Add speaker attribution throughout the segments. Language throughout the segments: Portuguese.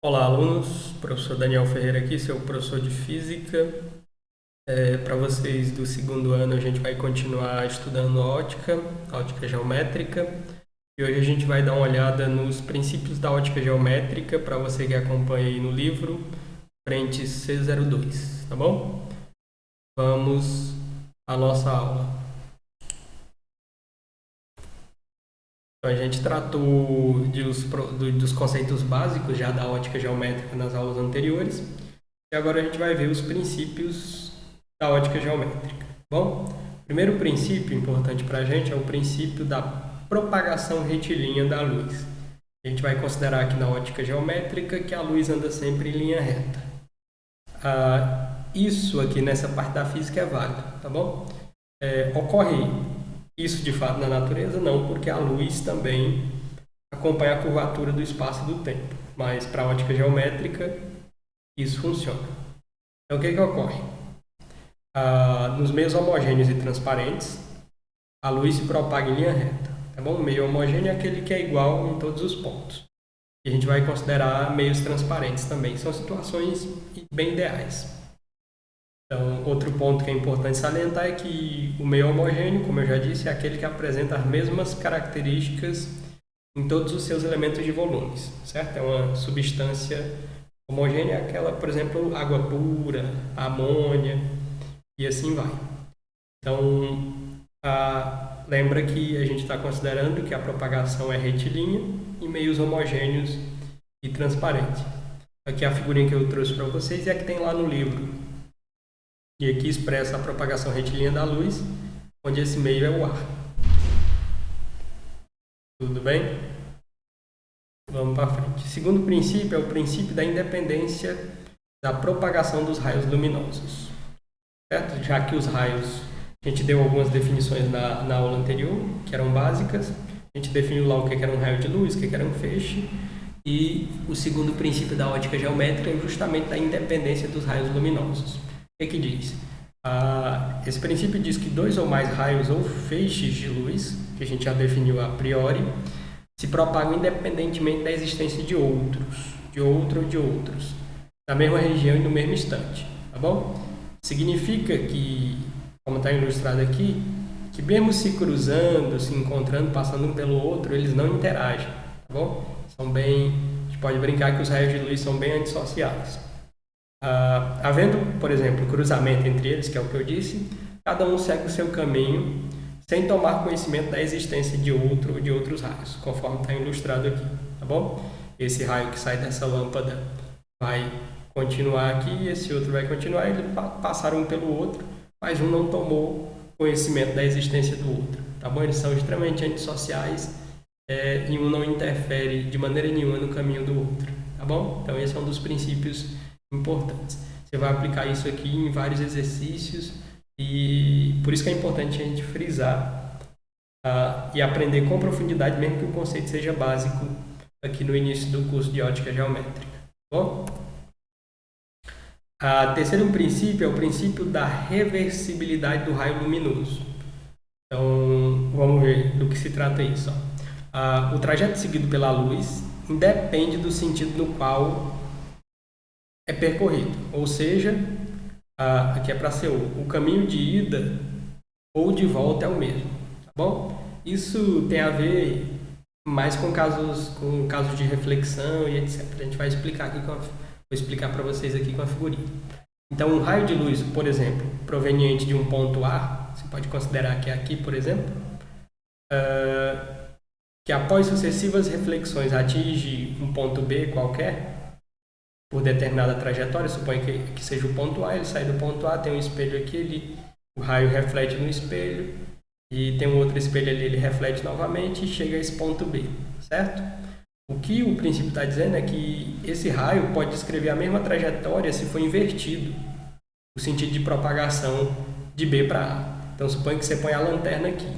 Speaker 1: Olá, alunos. Professor Daniel Ferreira aqui, seu professor de Física. Para vocês do segundo ano, a gente vai continuar estudando ótica geométrica. E hoje a gente vai dar uma olhada nos princípios da ótica geométrica para você que acompanha aí no livro, frente C02, tá bom? Vamos à nossa aula. Então, a gente tratou dos conceitos básicos já da ótica geométrica nas aulas anteriores. E agora a gente vai ver os princípios da ótica geométrica. Bom, o primeiro princípio importante para a gente é o princípio da propagação retilínea da luz. A gente vai considerar aqui na ótica geométrica que a luz anda sempre em linha reta. Isso aqui nessa parte da física é válido, tá bom? Ocorre isso de fato na natureza? Não, porque a luz também acompanha a curvatura do espaço e do tempo. Mas para a ótica geométrica, isso funciona. Então, o que ocorre? Nos meios homogêneos e transparentes, a luz se propaga em linha reta. Tá bom? O meio homogêneo é aquele que é igual em todos os pontos. E a gente vai considerar meios transparentes também. São situações bem ideais. Então, outro ponto que é importante salientar é que o meio homogêneo, como eu já disse, é aquele que apresenta as mesmas características em todos os seus elementos de volumes, certo? É uma substância homogênea, aquela, por exemplo, água pura, amônia e assim vai. Então, lembra que a gente está considerando que a propagação é retilínea em meios homogêneos e transparentes. Aqui a figurinha que eu trouxe para vocês é a que tem lá no livro. E aqui expressa a propagação retilínea da luz, onde esse meio é o ar. Tudo bem? Vamos para frente. O segundo princípio é o princípio da independência da propagação dos raios luminosos. Certo? Já que os raios, a gente deu algumas definições na aula anterior, que eram básicas. A gente definiu lá o que era um raio de luz, o que era um feixe. E o segundo princípio da ótica geométrica é justamente da independência dos raios luminosos. O que diz? Esse princípio diz que dois ou mais raios ou feixes de luz, que a gente já definiu a priori, se propagam independentemente da existência de outro ou de outros, na mesma região e no mesmo instante, tá bom? Significa que, como está ilustrado aqui, que mesmo se cruzando, se encontrando, passando um pelo outro, eles não interagem, tá bom? A gente pode brincar que os raios de luz são bem antissociais. Havendo, por exemplo, cruzamento entre eles, que é o que eu disse, cada um segue o seu caminho sem tomar conhecimento da existência de outro ou de outros raios, conforme está ilustrado aqui, tá bom? Esse raio que sai dessa lâmpada vai continuar aqui e esse outro vai continuar, eles passaram um pelo outro, mas um não tomou conhecimento da existência do outro, tá bom? Eles são extremamente antissociais e um não interfere de maneira nenhuma no caminho do outro, tá bom? Então esse é um dos princípios importantes. Você vai aplicar isso aqui em vários exercícios e por isso que é importante a gente frisar e aprender com profundidade, mesmo que o conceito seja básico aqui no início do curso de ótica geométrica. Tá bom? O terceiro princípio é o princípio da reversibilidade do raio luminoso. Então, vamos ver do que se trata isso. O trajeto seguido pela luz independe do sentido no qual é percorrido, ou seja, aqui é para ser o caminho de ida ou de volta é o mesmo, tá bom? Isso tem a ver mais com casos de reflexão e etc. A gente vai explicar aqui, vou explicar para vocês aqui com a figurinha. Então, um raio de luz, por exemplo, proveniente de um ponto A, você pode considerar que é aqui, por exemplo, que após sucessivas reflexões atinge um ponto B qualquer, por determinada trajetória, suponha que seja o ponto A, ele sai do ponto A, tem um espelho aqui, o raio reflete no espelho, e tem um outro espelho ali, ele reflete novamente e chega a esse ponto B, certo? O que o princípio está dizendo é que esse raio pode descrever a mesma trajetória se for invertido, o sentido de propagação de B para A. Então, suponha que você põe a lanterna aqui.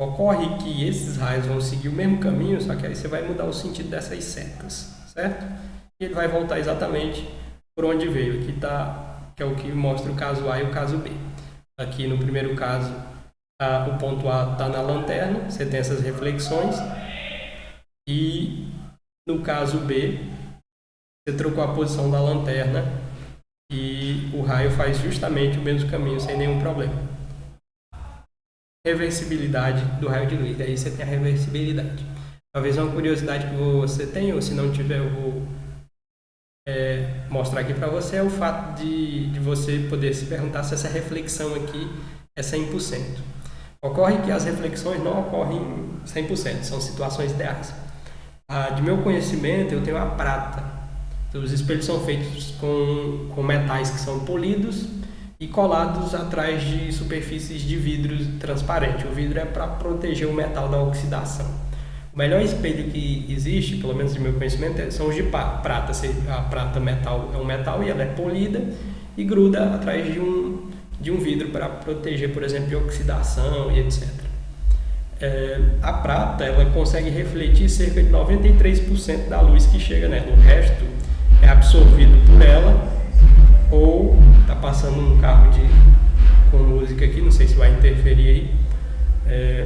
Speaker 1: Ocorre que esses raios vão seguir o mesmo caminho, só que aí você vai mudar o sentido dessas setas, certo? E ele vai voltar exatamente por onde veio. Aqui está, que é o que mostra o caso A e o caso B. Aqui no primeiro caso, o ponto A está na lanterna, você tem essas reflexões. E no caso B, você trocou a posição da lanterna e o raio faz justamente o mesmo caminho sem nenhum problema. Reversibilidade do raio de luz. Daí você tem a reversibilidade. Talvez uma curiosidade que você tenha, ou se não tiver, eu vou mostrar aqui para você, é o fato de você poder se perguntar se essa reflexão aqui é 100%. Ocorre que as reflexões não ocorrem 100%, são situações ideais. De meu conhecimento, eu tenho a prata. Então, os espelhos são feitos com metais que são polidos e colados atrás de superfícies de vidro transparente. O vidro é para proteger o metal da oxidação. O melhor espelho que existe, pelo menos de meu conhecimento, são os de prata. A prata metal é um metal e ela é polida e gruda atrás de um vidro para proteger, por exemplo, de oxidação e etc. A prata ela consegue refletir cerca de 93% da luz que chega nela. O resto é absorvido por ela, ou está passando um carro com música aqui, não sei se vai interferir aí.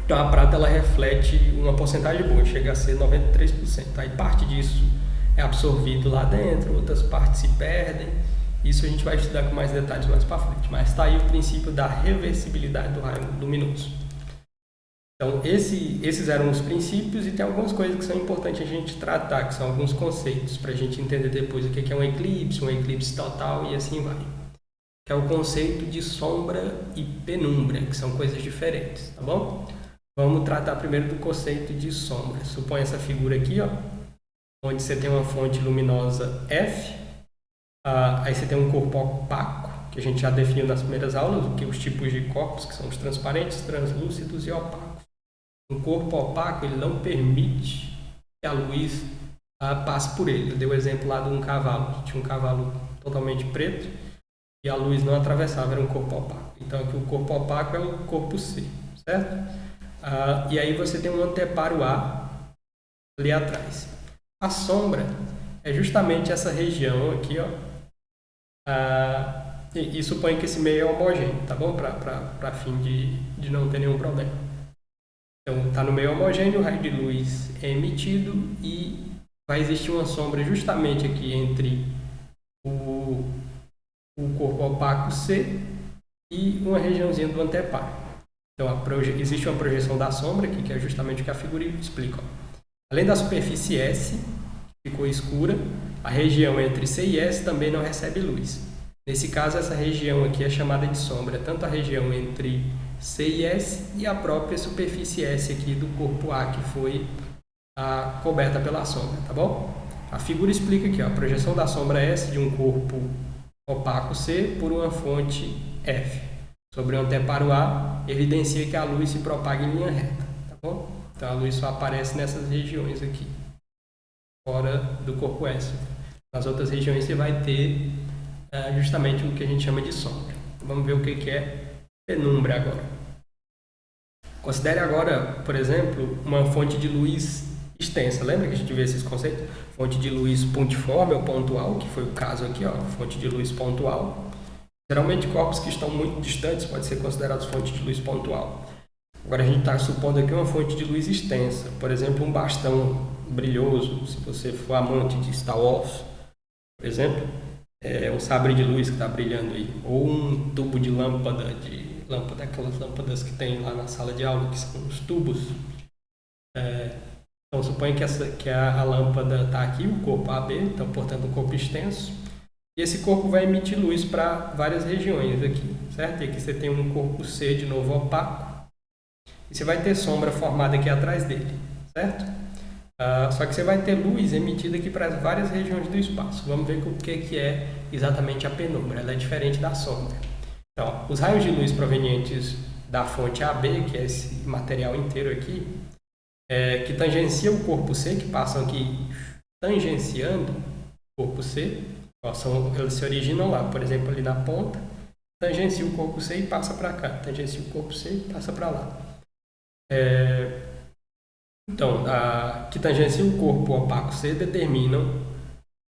Speaker 1: Então a prata ela reflete uma porcentagem boa, chega a ser 93%. Aí parte disso é absorvido lá dentro, outras partes se perdem. Isso a gente vai estudar com mais detalhes mais para frente. Mas está aí o princípio da reversibilidade do raio luminoso. Então esses eram os princípios, e tem algumas coisas que são importantes a gente tratar, que são alguns conceitos para a gente entender depois o que é um eclipse total e assim vai. Que é o conceito de sombra e penumbra, que são coisas diferentes, tá bom? Vamos tratar primeiro do conceito de sombra. Suponha essa figura aqui, ó, onde você tem uma fonte luminosa F, aí você tem um corpo opaco, que a gente já definiu nas primeiras aulas, que os tipos de corpos, que são os transparentes, translúcidos e opacos. Um corpo opaco, ele não permite que a luz passe por ele. Eu dei o exemplo lá de um cavalo, tinha um cavalo totalmente preto e a luz não atravessava, era um corpo opaco. Então aqui o corpo opaco é o corpo C, certo? E aí você tem um anteparo A ali atrás. A sombra é justamente essa região aqui, ó. E suponha que esse meio é homogêneo, tá bom? Para fim de não ter nenhum problema. Então está no meio homogêneo, o raio de luz é emitido e vai existir uma sombra justamente aqui entre o corpo opaco C e uma regiãozinha do anteparo. Então, existe uma projeção da sombra aqui, que é justamente o que a figura explica. Além da superfície S, que ficou escura, a região entre C e S também não recebe luz. Nesse caso, essa região aqui é chamada de sombra, tanto a região entre C e S e a própria superfície S aqui do corpo A, que foi coberta pela sombra, tá bom? A figura explica aqui, ó, a projeção da sombra S de um corpo opaco C por uma fonte F sobre o anteparo A evidencia que a luz se propaga em linha reta, tá bom? Então a luz só aparece nessas regiões aqui, fora do corpo S. Nas outras regiões você vai ter justamente o que a gente chama de sombra. Vamos ver o que é penumbra agora. Considere agora, por exemplo, uma fonte de luz extensa. Lembra que a gente viu esses conceitos? Fonte de luz pontiforme ou pontual, que foi o caso aqui, ó, fonte de luz pontual. Geralmente corpos que estão muito distantes podem ser considerados fonte de luz pontual. Agora a gente está supondo aqui uma fonte de luz extensa, por exemplo, um bastão brilhoso, se você for amante de Star Wars, por exemplo, um sabre de luz que está brilhando aí, ou um tubo de lâmpada, aquelas lâmpadas que tem lá na sala de aula, que são os tubos. Então suponha que a lâmpada está aqui, o corpo AB, então portanto um corpo extenso. E esse corpo vai emitir luz para várias regiões aqui, certo? E aqui você tem um corpo C de novo opaco. E você vai ter sombra formada aqui atrás dele, certo? Só que você vai ter luz emitida aqui para várias regiões do espaço. Vamos ver o que é exatamente a penumbra. Ela é diferente da sombra. Então, os raios de luz provenientes da fonte AB, que é esse material inteiro aqui, que tangenciam o corpo C, que passam aqui tangenciando o corpo C, eles se originam lá, por exemplo, ali na ponta, tangencia o corpo C e passa para cá, tangencia o corpo C e passa para lá. Então, que tangencia o corpo opaco C determinam,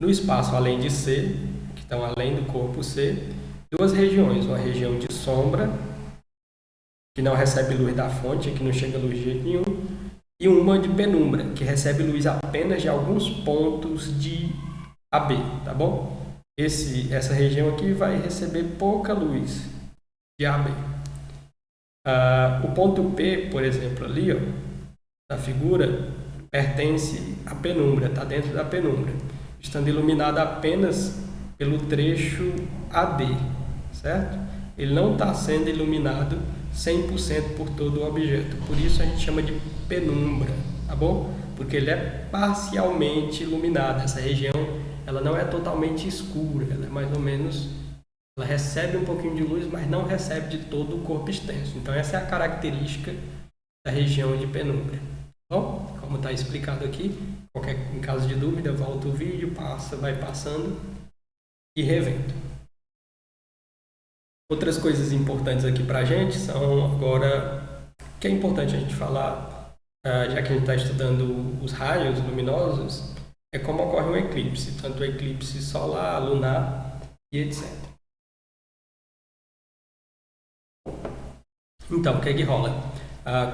Speaker 1: no espaço além de C, que estão além do corpo C, duas regiões, uma região de sombra, que não recebe luz da fonte, que não chega luz de jeito nenhum, e uma de penumbra, que recebe luz apenas de alguns pontos de AB, tá bom? Essa região aqui vai receber pouca luz de AB. O ponto P, por exemplo, ali, ó, na figura, pertence à penumbra, está dentro da penumbra, estando iluminado apenas pelo trecho AD, certo? Ele não está sendo iluminado 100% por todo o objeto, por isso a gente chama de penumbra, tá bom? Porque ele é parcialmente iluminado, essa região ela não é totalmente escura, ela é mais ou menos, ela recebe um pouquinho de luz, mas não recebe de todo o corpo extenso. Então essa é a característica da região de penumbra. Bom, como está explicado aqui, em caso de dúvida, volta o vídeo, vai passando e revendo. Outras coisas importantes aqui para a gente são agora, que é importante a gente falar, já que a gente está estudando os raios luminosos, é como ocorre um eclipse, tanto o eclipse solar, lunar e etc. Então, o que é que rola?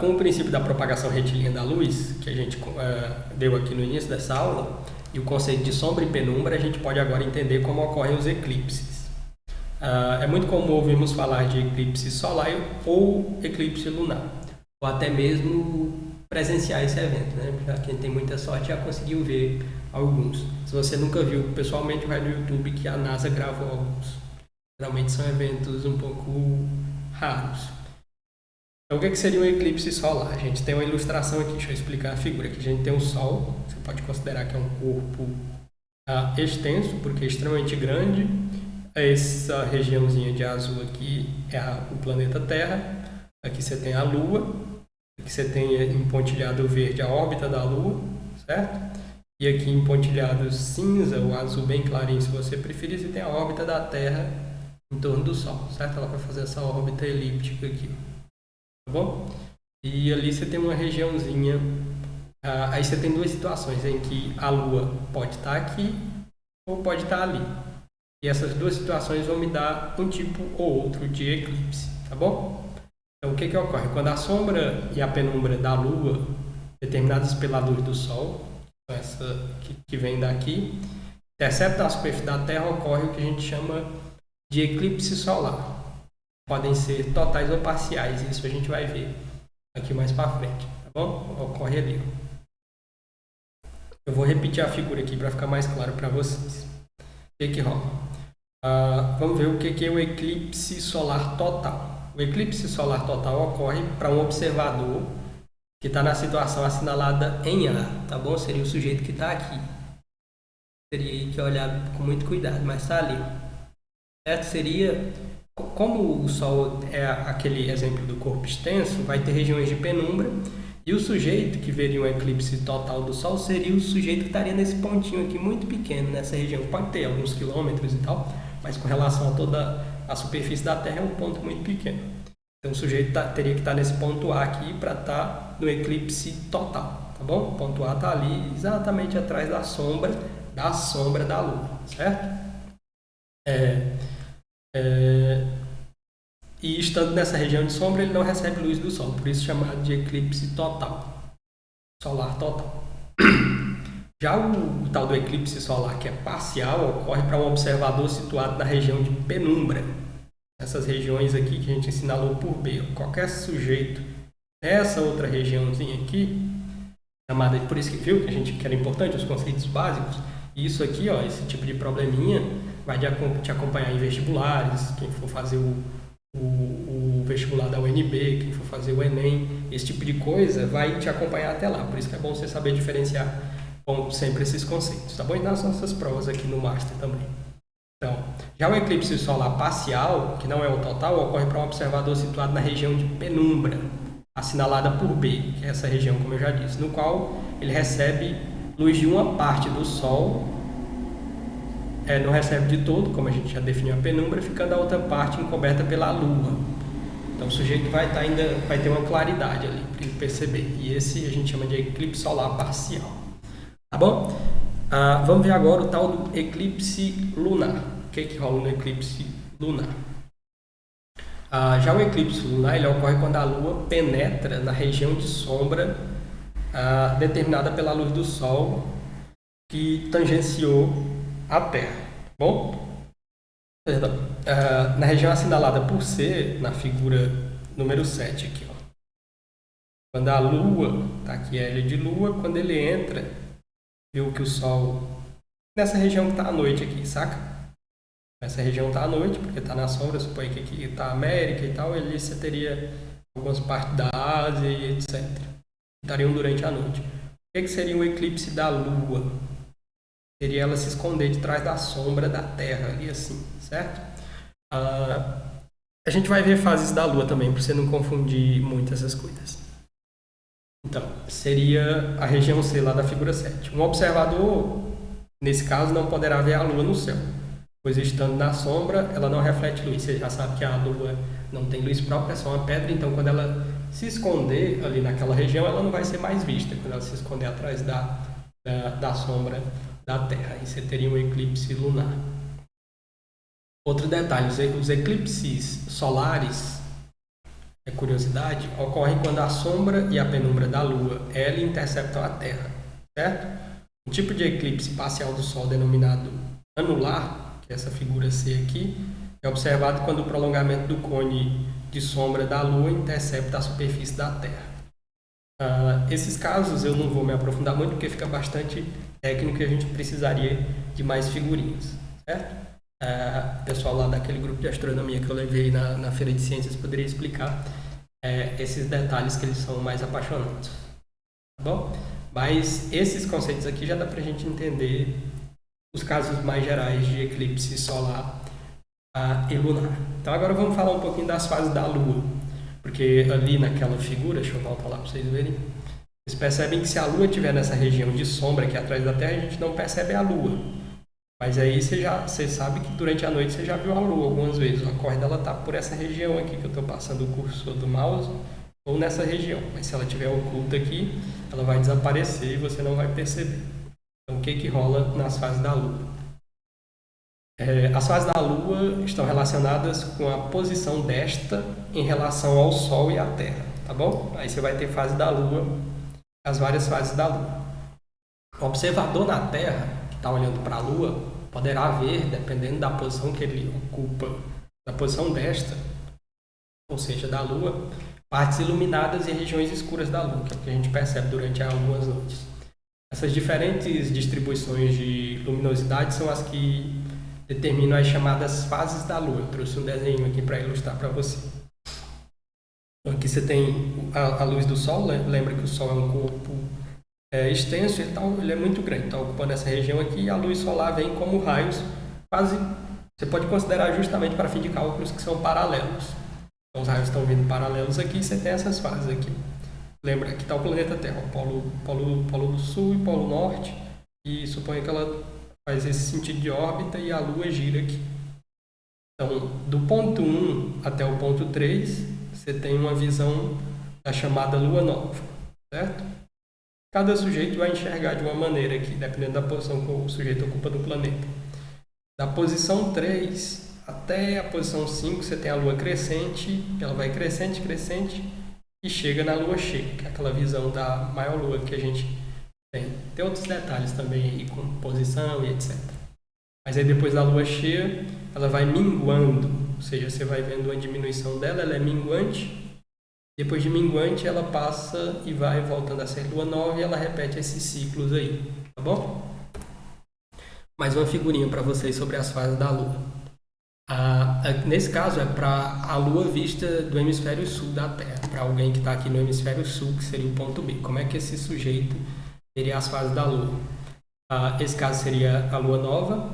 Speaker 1: Com o princípio da propagação retilínea da luz, que a gente deu aqui no início dessa aula, e o conceito de sombra e penumbra, a gente pode agora entender como ocorrem os eclipses. É muito comum ouvirmos falar de eclipse solar ou eclipse lunar, ou até mesmo presenciar esse evento, né? Já quem tem muita sorte já conseguiu ver alguns. Se você nunca viu pessoalmente, vai no YouTube que a NASA gravou alguns. Geralmente são eventos um pouco raros. Então, o que seria um eclipse solar? A gente tem uma ilustração aqui, deixa eu explicar a figura. Aqui a gente tem o Sol, você pode considerar que é um corpo extenso, porque é extremamente grande. Essa regiãozinha de azul aqui é o planeta Terra. Aqui você tem a Lua. Aqui você tem em pontilhado verde a órbita da Lua, certo? E aqui em pontilhado cinza, o azul bem clarinho, se você preferir, você tem a órbita da Terra em torno do Sol, certo? Ela vai fazer essa órbita elíptica aqui. Tá bom? E ali você tem uma regiãozinha, aí você tem duas situações em que a Lua pode estar aqui ou pode estar ali. E essas duas situações vão me dar um tipo ou outro de eclipse, tá bom? Então o que ocorre? Quando a sombra e a penumbra da Lua, determinadas pela luz do Sol, essa que vem daqui, intercepta a superfície da Terra, ocorre o que a gente chama de eclipse solar. Podem ser totais ou parciais, isso a gente vai ver aqui mais para frente, tá bom? Ocorre ali. Eu vou repetir a figura aqui para ficar mais claro para vocês. O que rola? Vamos ver o que é o eclipse solar total. O eclipse solar total ocorre para um observador que está na situação assinalada em A, tá bom? Seria o sujeito que está aqui. Teria que olhar com muito cuidado, mas está ali. Certo? Seria... Como o Sol é aquele exemplo do corpo extenso, vai ter regiões de penumbra, e o sujeito que veria um eclipse total do Sol seria o sujeito que estaria nesse pontinho aqui muito pequeno, nessa região. Pode ter alguns quilômetros e tal, mas com relação a toda a superfície da Terra é um ponto muito pequeno. Então o sujeito teria que estar nesse ponto A aqui para estar no eclipse total, tá bom? O ponto A está ali exatamente atrás da sombra da Lua, certo? E estando nessa região de sombra, ele não recebe luz do Sol, por isso chamado de eclipse total, solar total. Já o tal do eclipse solar, que é parcial, ocorre para um observador situado na região de penumbra. Essas regiões aqui que a gente assinalou por B. Qualquer sujeito nessa outra regiãozinha aqui, chamada, por isso que viu que a gente que era importante, os conceitos básicos, e isso aqui, ó, esse tipo de probleminha vai te acompanhar em vestibulares, quem for fazer o vestibular da UNB, quem for fazer o Enem, esse tipo de coisa vai te acompanhar até lá. Por isso que é bom você saber diferenciar sempre esses conceitos, tá bom? E nas nossas provas aqui no Master também. Então, já o eclipse solar parcial, que não é o total, ocorre para um observador situado na região de penumbra, assinalada por B, que é essa região, como eu já disse, no qual ele recebe luz de uma parte do Sol, não recebe de todo, como a gente já definiu a penumbra, ficando a outra parte encoberta pela Lua. Então o sujeito vai ter uma claridade ali para ele perceber. E esse a gente chama de eclipse solar parcial. Tá bom? Vamos ver agora o tal do eclipse lunar. O que rola no eclipse lunar? Já o eclipse lunar ele ocorre quando a Lua penetra na região de sombra determinada pela luz do Sol que tangenciou a Terra. Bom, perdão. Na região assinalada por C, na figura número 7 aqui, ó. Quando a Lua, tá aqui a L de Lua, quando ele entra, viu que o Sol, nessa região que está à noite aqui, saca? Nessa região está à noite, porque está na sombra, suponho que aqui está a América e tal, ali você teria algumas partes da Ásia e etc. Estariam durante a noite. O que seria um eclipse da Lua? Seria ela se esconder de trás da sombra da Terra, ali assim, certo? A gente vai ver fases da Lua também, para você não confundir muito essas coisas. Então, seria a região C lá da figura 7. Um observador, nesse caso, não poderá ver a Lua no céu, pois estando na sombra, ela não reflete luz. Você já sabe que a Lua não tem luz própria, é só uma pedra, então quando ela se esconder ali naquela região, ela não vai ser mais vista, quando ela se esconder atrás da sombra da Terra. Aí você teria um eclipse lunar. Outro detalhe, os eclipses solares, curiosidade, ocorrem quando a sombra e a penumbra da Lua, ela interceptam a Terra, certo? Um tipo de eclipse parcial do Sol denominado anular, que é essa figura C aqui, é observado quando o prolongamento do cone de sombra da Lua intercepta a superfície da Terra. Esses casos eu não vou me aprofundar muito, porque fica bastante técnico e a gente precisaria de mais figurinhas, certo? O pessoal lá daquele grupo de astronomia que eu levei na Feira de Ciências poderia explicar esses detalhes que eles são mais apaixonados, tá bom? Mas esses conceitos aqui já dá pra gente entender os casos mais gerais de eclipse solar e lunar. Então agora vamos falar um pouquinho das fases da Lua, porque ali naquela figura, deixa eu voltar lá para vocês verem, vocês percebem que se a Lua estiver nessa região de sombra aqui atrás da Terra, a gente não percebe a Lua. Mas aí você sabe que durante a noite você já viu a Lua algumas vezes. A cor dela está por essa região aqui que eu estou passando o cursor do mouse, ou nessa região. Mas se ela estiver oculta aqui, ela vai desaparecer e você não vai perceber. Então o que rola nas fases da Lua? As fases da Lua estão relacionadas com a posição desta em relação ao Sol e à Terra, tá bom? Aí você vai ter fase da Lua, as várias fases da Lua. O observador na Terra, que está olhando para a Lua, poderá ver, dependendo da posição que ele ocupa, da posição desta, ou seja, da Lua, partes iluminadas e regiões escuras da Lua, que é o que a gente percebe durante algumas noites. Essas diferentes distribuições de luminosidade são as que determinam as chamadas fases da Lua. Eu trouxe um desenho aqui para ilustrar para você. Então, aqui você tem a luz do Sol, lembra que o Sol é um corpo extenso e tal, ele é muito grande, está ocupando essa região aqui, e a luz solar vem como raios, quase, você pode considerar justamente para fim de cálculos que são paralelos. Então os raios estão vindo paralelos aqui, e você tem essas fases aqui. Lembra, aqui está o planeta Terra, o polo do Sul e polo Norte, e suponha que ela faz esse sentido de órbita e a Lua gira aqui. Então, do ponto 1 até o ponto 3, você tem uma visão da chamada Lua Nova, certo? Cada sujeito vai enxergar de uma maneira aqui, dependendo da posição que o sujeito ocupa do planeta. Da posição 3 até a posição 5, você tem a Lua crescente, ela vai crescente, e chega na Lua cheia, que é aquela visão da maior Lua que a gente tem. Tem outros detalhes também aí, com posição e etc. Mas aí depois da Lua cheia, ela vai minguando, ou seja, você vai vendo uma diminuição dela, ela é minguante. Depois de minguante, ela passa e vai voltando a ser Lua nova e ela repete esses ciclos aí, tá bom? Mais uma figurinha para vocês sobre as fases da Lua. Nesse caso é para a Lua vista do hemisfério sul da Terra, para alguém que está aqui no hemisfério sul, que seria o ponto B. Como é que esse sujeito teria as fases da Lua? Esse caso seria a Lua nova.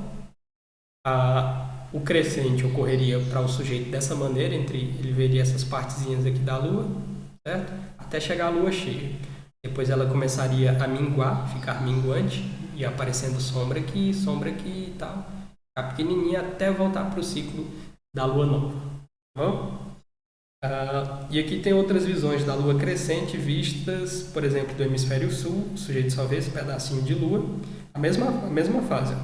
Speaker 1: O crescente ocorreria para o sujeito dessa maneira, ele veria essas partezinhas aqui da Lua, certo? Até chegar a Lua cheia. Depois ela começaria a minguar, ficar minguante, e aparecendo sombra aqui e tal. Ficar pequenininha até voltar para o ciclo da Lua nova. Tá bom? E aqui tem outras visões da Lua crescente vistas, por exemplo, do hemisfério sul. O sujeito só vê esse pedacinho de Lua. A mesma fase.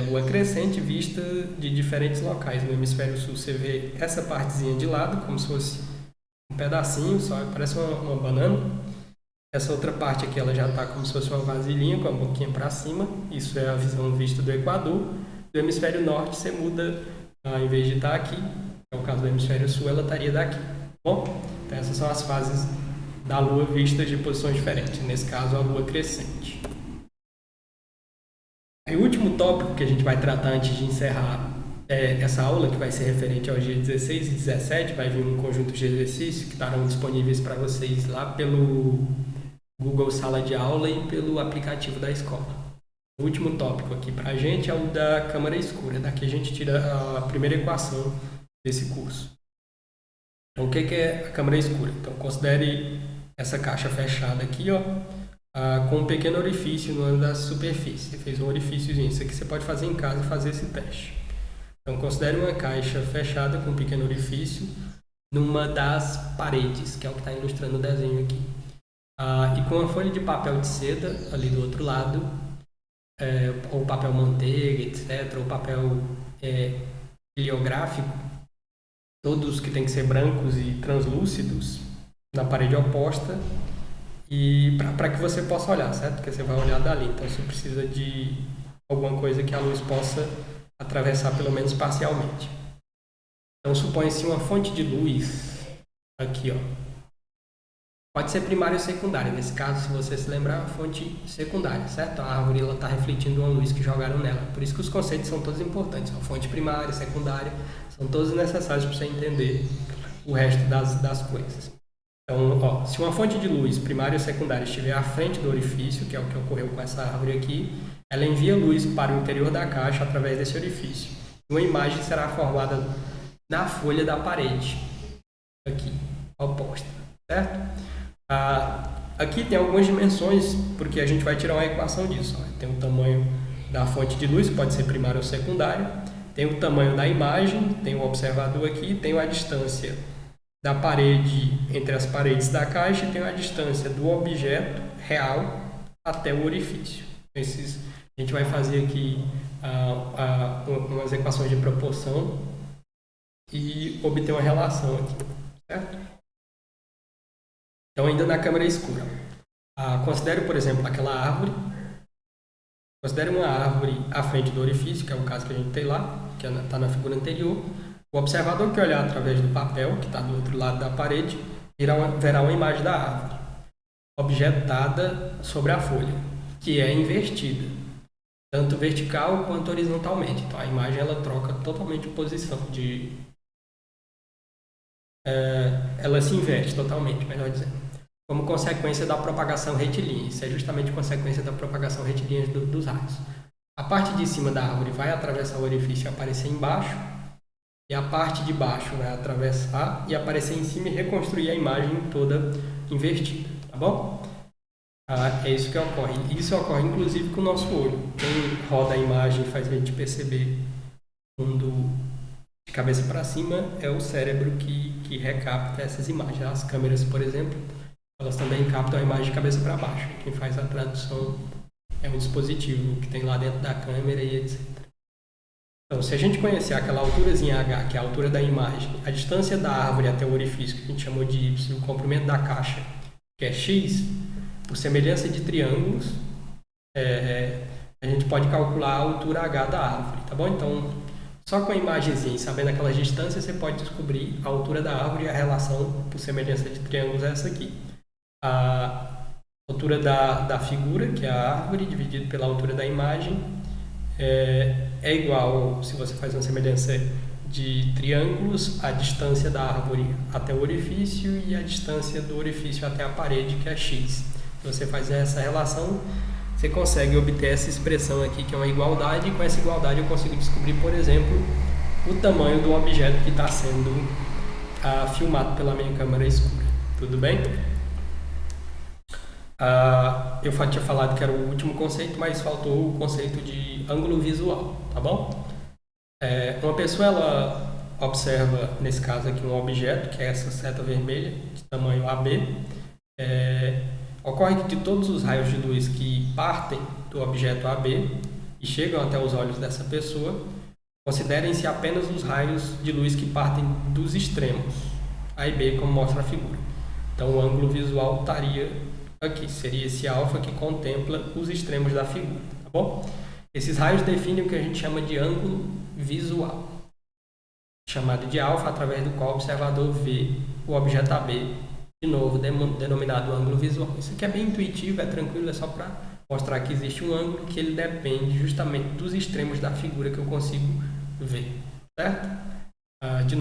Speaker 1: Lua crescente vista de diferentes locais. No hemisfério sul você vê essa partezinha de lado, como se fosse um pedacinho, só parece uma banana. Essa outra parte aqui ela já está como se fosse uma vasilhinha com a boquinha para cima. Isso é a visão vista do Equador. Do hemisfério norte você muda, em vez de estar aqui, é o caso do hemisfério sul, ela estaria daqui. Bom, então essas são as fases da Lua vistas de posições diferentes. Nesse caso, a Lua crescente. Aí, o último tópico que a gente vai tratar antes de encerrar essa aula, que vai ser referente aos dias 16 e 17, vai vir um conjunto de exercícios que estarão disponíveis para vocês lá pelo Google Sala de Aula e pelo aplicativo da escola. O último tópico aqui para a gente é o da câmara escura. Daqui a gente tira a primeira equação desse curso. Então, o que é a câmara escura? Então, considere essa caixa fechada aqui, ó, com um pequeno orifício no ângulo da superfície. Você fez um orifíciozinho. Isso aqui você pode fazer em casa e fazer esse teste. Então, considere uma caixa fechada com um pequeno orifício numa das paredes, que é o que está ilustrando o desenho aqui. E com uma folha de papel de seda ali do outro lado, ou papel manteiga, etc., ou papel heliográfico, todos que tem que ser brancos e translúcidos, na parede oposta, e para que você possa olhar, certo? Porque você vai olhar dali, então você precisa de alguma coisa que a luz possa atravessar pelo menos parcialmente. Então suponha-se uma fonte de luz aqui, ó. Pode ser primária ou secundária. Nesse caso, se você se lembrar, a fonte secundária, certo? A árvore está refletindo uma luz que jogaram nela. Por isso que os conceitos são todos importantes. A fonte primária, secundária, são todos necessários para você entender o resto das coisas. Então, ó, se uma fonte de luz primária ou secundária estiver à frente do orifício, que é o que ocorreu com essa árvore aqui, ela envia luz para o interior da caixa através desse orifício. Uma imagem será formada na folha da parede, aqui, oposta, certo? Aqui tem algumas dimensões, porque a gente vai tirar uma equação disso. Ó. Tem o tamanho da fonte de luz, pode ser primária ou secundária. Tem o tamanho da imagem, tem o observador aqui, tem a distância da parede entre as paredes da caixa e tem a distância do objeto real até o orifício. A gente vai fazer aqui umas equações de proporção e obter uma relação aqui, certo? Então, ainda na câmara escura. Considere, por exemplo, aquela árvore. Considere uma árvore à frente do orifício, que é o caso que a gente tem lá, que está na figura anterior. O observador que olhar através do papel, que está do outro lado da parede, verá uma imagem da árvore, objetada sobre a folha, que é invertida, tanto vertical quanto horizontalmente. Então, a imagem ela troca totalmente de posição, ela se inverte totalmente, melhor dizendo, como consequência da propagação retilínea. Isso é justamente consequência da propagação retilínea dos raios. A parte de cima da árvore vai atravessar o orifício e aparecer embaixo, e a parte de baixo vai atravessar e aparecer em cima e reconstruir a imagem toda invertida, tá bom? É isso que ocorre. Isso ocorre inclusive com o nosso olho. Quem roda a imagem faz a gente perceber mundo de cabeça para cima é o cérebro que recapta essas imagens. As câmeras, por exemplo, elas também captam a imagem de cabeça para baixo. Quem faz a tradução é um dispositivo que tem lá dentro da câmera e etc. Então, se a gente conhecer aquela alturazinha H, que é a altura da imagem, a distância da árvore até o orifício, que a gente chamou de Y, o comprimento da caixa, que é X, por semelhança de triângulos, a gente pode calcular a altura H da árvore, tá bom? Então, só com a imagenzinha, sabendo aquelas distâncias, você pode descobrir a altura da árvore e a relação por semelhança de triângulos é essa aqui. A altura da figura, que é a árvore, dividido pela altura da imagem, é igual, se você faz uma semelhança de triângulos, a distância da árvore até o orifício e a distância do orifício até a parede, que é x. Se você faz essa relação, você consegue obter essa expressão aqui, que é uma igualdade, e com essa igualdade eu consigo descobrir, por exemplo, o tamanho do objeto que está sendo filmado pela minha câmera escura. Tudo bem? Eu tinha falado que era o último conceito, mas faltou o conceito de ângulo visual, tá bom? Uma pessoa, ela observa, nesse caso aqui, um objeto, que é essa seta vermelha, de tamanho AB. Ocorre que de todos os raios de luz que partem do objeto AB e chegam até os olhos dessa pessoa, considerem-se apenas os raios de luz que partem dos extremos, A e B, como mostra a figura. Então, o ângulo visual estaria aqui. Seria esse alfa que contempla os extremos da figura, tá bom? Esses raios definem o que a gente chama de ângulo visual, chamado de alfa, através do qual o observador vê o objeto AB, de novo, denominado ângulo visual. Isso aqui é bem intuitivo, é tranquilo, é só para mostrar que existe um ângulo que ele depende justamente dos extremos da figura que eu consigo ver, certo? De